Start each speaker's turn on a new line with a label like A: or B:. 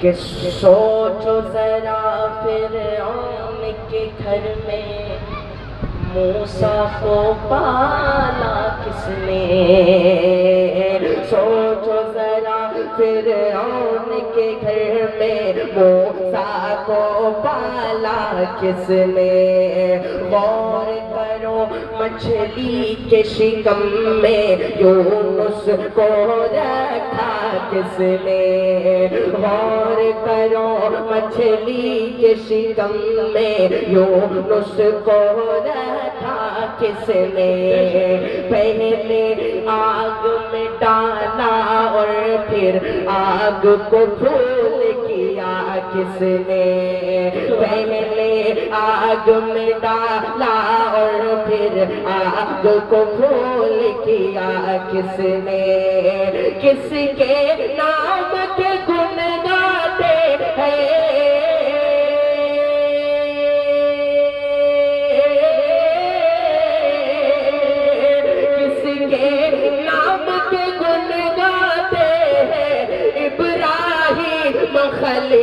A: کہ سوچو ذرا فرعون کے گھر میں موسیٰ کو پالا کس نے؟ سوچو ذرا فرعون کے گھر میں موسیٰ کو پالا کس نے؟ غور کرو مچھلی کے شکم میں یونس کو رکھا کس نے؟ غور کرو مچھلی کے شکم میں یونس کو رکھا کس نے؟ پہلے آگ میں ڈالا اور پھر آگ کو پھول کیا کس نے؟ پہلے آگ میں ڈالا اور پھر آگ کو پھول کیا کس نے؟ کس کے نام کے گن گاتے ہیں؟ ابراہیم خلیل